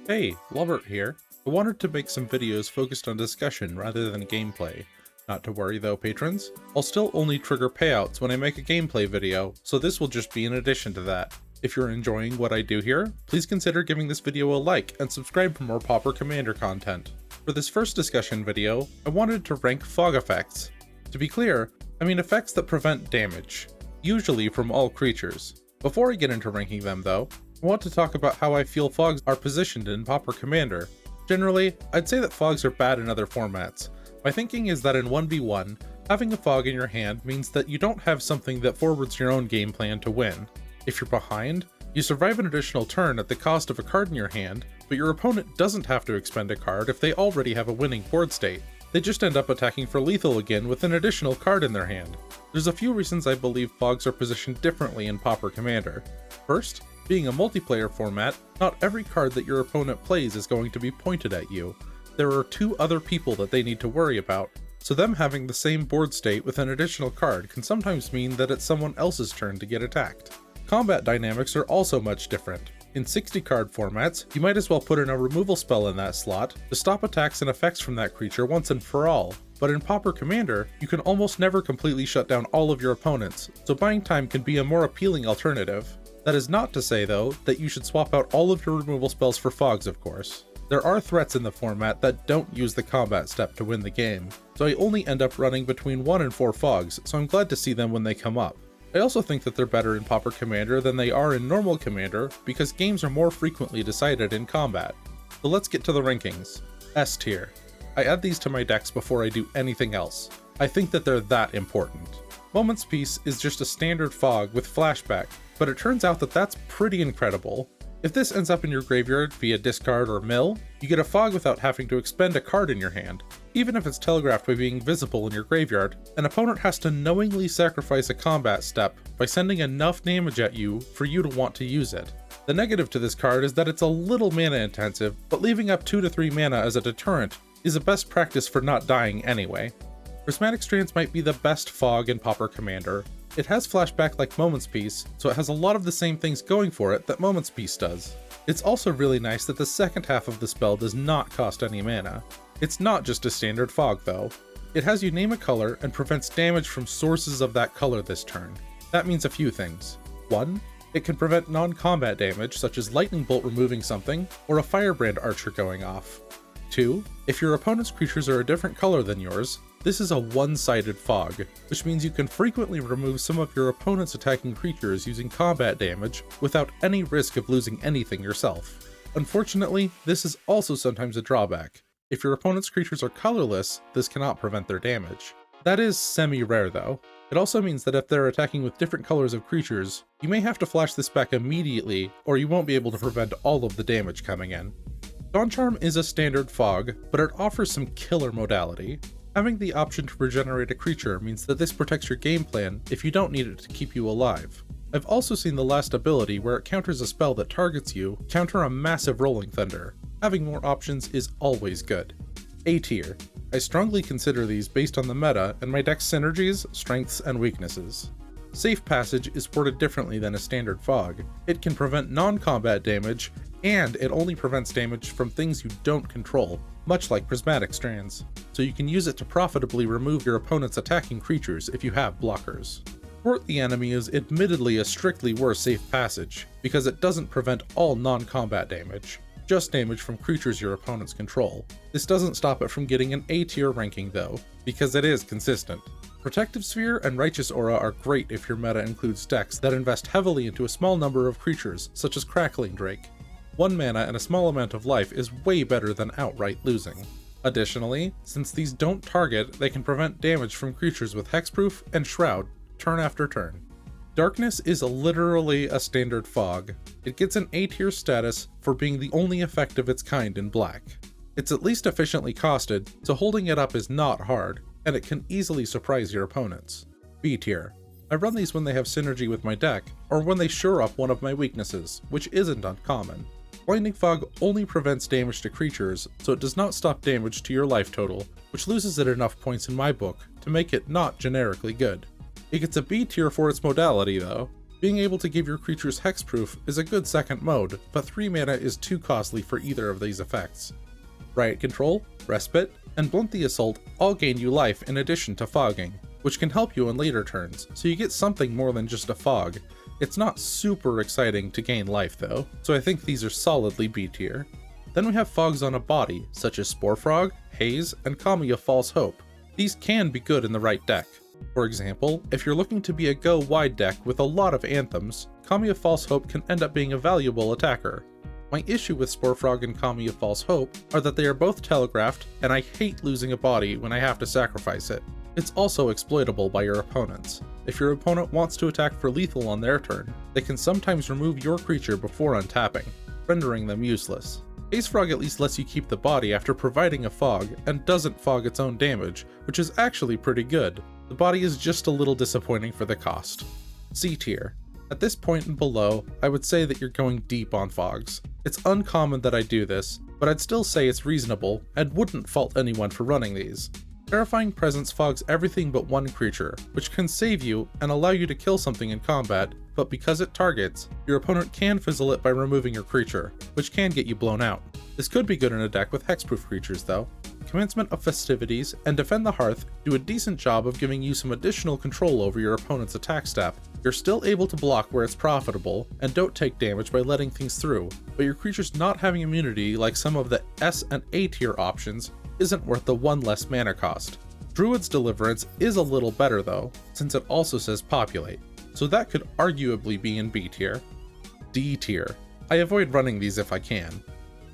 Hey, Lobbert here. I wanted to make some videos focused on discussion rather than gameplay. Not to worry though, patrons. I'll still only trigger payouts when I make a gameplay video, so this will just be in addition to that. If you're enjoying what I do here, please consider giving this video a like and subscribe for more Pauper Commander content. For this first discussion video, I wanted to rank fog effects. To be clear, I mean effects that prevent damage, usually from all creatures. Before I get into ranking them though, I want to talk about how I feel fogs are positioned in Pauper Commander. Generally, I'd say that fogs are bad in other formats. My thinking is that in 1v1, having a fog in your hand means that you don't have something that forwards your own game plan to win. If you're behind, you survive an additional turn at the cost of a card in your hand, but your opponent doesn't have to expend a card if they already have a winning board state. They just end up attacking for lethal again with an additional card in their hand. There's a few reasons I believe fogs are positioned differently in Pauper Commander. First, being a multiplayer format, not every card that your opponent plays is going to be pointed at you. There are two other people that they need to worry about, so them having the same board state with an additional card can sometimes mean that it's someone else's turn to get attacked. Combat dynamics are also much different. In 60 card formats, you might as well put in a removal spell in that slot to stop attacks and effects from that creature once and for all. But in Pauper Commander, you can almost never completely shut down all of your opponents, so buying time can be a more appealing alternative. That is not to say, though, that you should swap out all of your removal spells for fogs, of course. There are threats in the format that don't use the combat step to win the game, so I only end up running between 1 and 4 fogs, so I'm glad to see them when they come up. I also think that they're better in Pauper Commander than they are in normal Commander, because games are more frequently decided in combat. So let's get to the rankings. S tier. I add these to my decks before I do anything else. I think that they're that important. Moment's Peace is just a standard fog with flashback, but it turns out that that's pretty incredible. If this ends up in your graveyard via discard or mill, you get a fog without having to expend a card in your hand. Even if it's telegraphed by being visible in your graveyard, an opponent has to knowingly sacrifice a combat step by sending enough damage at you for you to want to use it. The negative to this card is that it's a little mana intensive, but leaving up 2 to 3 mana as a deterrent is a best practice for not dying anyway. Prismatic Strands might be the best fog in Pauper Commander. It has flashback like Moment's Peace, so it has a lot of the same things going for it that Moment's Peace does. It's also really nice that the second half of the spell does not cost any mana. It's not just a standard fog though. It has you name a color and prevents damage from sources of that color this turn. That means a few things. 1. It can prevent non-combat damage such as Lightning Bolt removing something, or a Firebrand Archer going off. 2. If your opponent's creatures are a different color than yours, this is a one-sided fog, which means you can frequently remove some of your opponent's attacking creatures using combat damage without any risk of losing anything yourself. Unfortunately, this is also sometimes a drawback. If your opponent's creatures are colorless, this cannot prevent their damage. That is semi-rare though. It also means that if they're attacking with different colors of creatures, you may have to flash this back immediately, or you won't be able to prevent all of the damage coming in. Dawn Charm is a standard fog, but it offers some killer modality. Having the option to regenerate a creature means that this protects your game plan if you don't need it to keep you alive. I've also seen the last ability where it counters a spell that targets you, counter a massive Rolling Thunder. Having more options is always good. A tier. I strongly consider these based on the meta and my deck's synergies, strengths, and weaknesses. Safe Passage is worded differently than a standard fog. It can prevent non-combat damage, and it only prevents damage from things you don't control, much like Prismatic Strands, so you can use it to profitably remove your opponent's attacking creatures if you have blockers. Thwart the Enemy is admittedly a strictly worse Safe Passage, because it doesn't prevent all non-combat damage, just damage from creatures your opponents control. This doesn't stop it from getting an A tier ranking though, because it is consistent. Protective Sphere and Righteous Aura are great if your meta includes decks that invest heavily into a small number of creatures, such as Crackling Drake. 1 mana and a small amount of life is way better than outright losing. Additionally, since these don't target, they can prevent damage from creatures with Hexproof and Shroud turn after turn. Darkness is literally a standard fog. It gets an A tier status for being the only effect of its kind in black. It's at least efficiently costed, so holding it up is not hard, and it can easily surprise your opponents. B tier. I run these when they have synergy with my deck, or when they shore up one of my weaknesses, which isn't uncommon. Blinding Fog only prevents damage to creatures, so it does not stop damage to your life total, which loses it enough points in my book to make it not generically good. It gets a B tier for its modality though. Being able to give your creatures hexproof is a good second mode, but 3 mana is too costly for either of these effects. Riot Control, Respite, and Blunt the Assault all gain you life in addition to fogging, which can help you in later turns, so you get something more than just a fog. It's not super exciting to gain life though, so I think these are solidly B tier. Then we have fogs on a body, such as Spore Frog, Haze, and Kami of False Hope. These can be good in the right deck. For example, if you're looking to be a go-wide deck with a lot of anthems, Kami of False Hope can end up being a valuable attacker. My issue with Spore Frog and Kami of False Hope are that they are both telegraphed, and I hate losing a body when I have to sacrifice it. It's also exploitable by your opponents. If your opponent wants to attack for lethal on their turn, they can sometimes remove your creature before untapping, rendering them useless. Haze Frog at least lets you keep the body after providing a fog, and doesn't fog its own damage, which is actually pretty good. The body is just a little disappointing for the cost. C tier. At this point and below, I would say that you're going deep on fogs. It's uncommon that I do this, but I'd still say it's reasonable, and wouldn't fault anyone for running these. Terrifying Presence fogs everything but one creature, which can save you and allow you to kill something in combat, but because it targets, your opponent can fizzle it by removing your creature, which can get you blown out. This could be good in a deck with hexproof creatures though. Commencement of Festivities and Defend the Hearth do a decent job of giving you some additional control over your opponent's attack step. You're still able to block where it's profitable, and don't take damage by letting things through, but your creature's not having immunity like some of the S and A tier options isn't worth the 1 less mana cost. Druid's Deliverance is a little better though, since it also says Populate, so that could arguably be in B tier. D tier. I avoid running these if I can.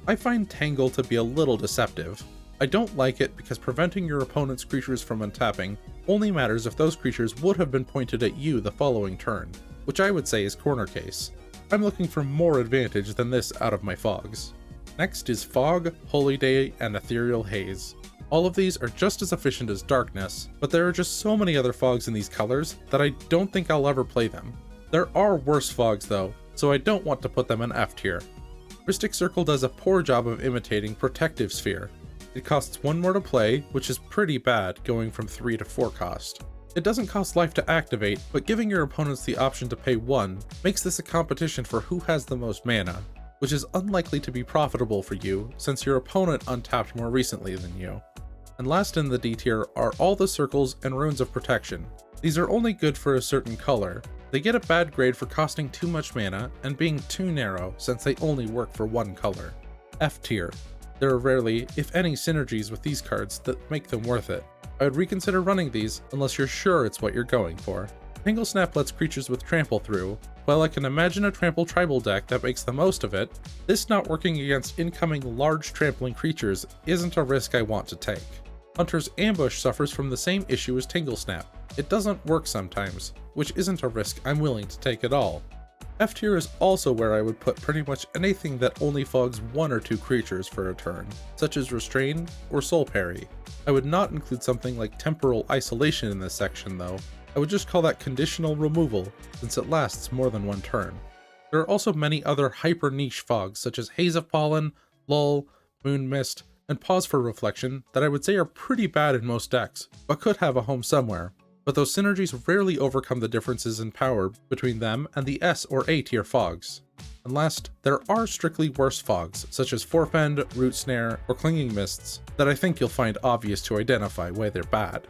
I find Tangle to be a little deceptive. I don't like it because preventing your opponent's creatures from untapping only matters if those creatures would have been pointed at you the following turn, which I would say is corner case. I'm looking for more advantage than this out of my fogs. Next is Fog, Holy Day, and Ethereal Haze. All of these are just as efficient as Darkness, but there are just so many other fogs in these colors that I don't think I'll ever play them. There are worse fogs though, so I don't want to put them in F tier. Mystic Circle does a poor job of imitating Protective Sphere. It costs 1 more to play, which is pretty bad, going from 3 to 4 cost. It doesn't cost life to activate, but giving your opponents the option to pay 1 makes this a competition for who has the most mana, which is unlikely to be profitable for you since your opponent untapped more recently than you. And last in the D tier are all the circles and runes of protection. These are only good for a certain color. They get a bad grade for costing too much mana and being too narrow since they only work for one color. F tier. There are rarely, if any, synergies with these cards that make them worth it. I would reconsider running these unless you're sure it's what you're going for. Tangle Snap lets creatures with trample through. While I can imagine a trample tribal deck that makes the most of it, this not working against incoming large trampling creatures isn't a risk I want to take. Hunter's Ambush suffers from the same issue as Tangle Snap. It doesn't work sometimes, which isn't a risk I'm willing to take at all. F tier is also where I would put pretty much anything that only fogs 1 or 2 creatures for a turn, such as Restrain or Soul Parry. I would not include something like Temporal Isolation in this section though. I would just call that conditional removal, since it lasts more than 1 turn. There are also many other hyper niche fogs such as Haze of Pollen, Lull, Moon Mist, and Pause for Reflection that I would say are pretty bad in most decks, but could have a home somewhere. But those synergies rarely overcome the differences in power between them and the S or A tier fogs. And last, there are strictly worse fogs, such as Forfend, Root Snare, or Clinging Mists, that I think you'll find obvious to identify why they're bad.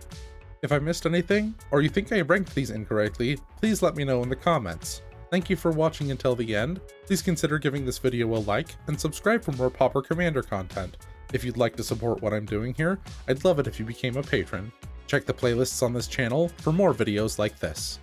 If I missed anything, or you think I ranked these incorrectly, please let me know in the comments. Thank you for watching until the end. Please consider giving this video a like, and subscribe for more Pauper Commander content. If you'd like to support what I'm doing here, I'd love it if you became a patron. Check the playlists on this channel for more videos like this.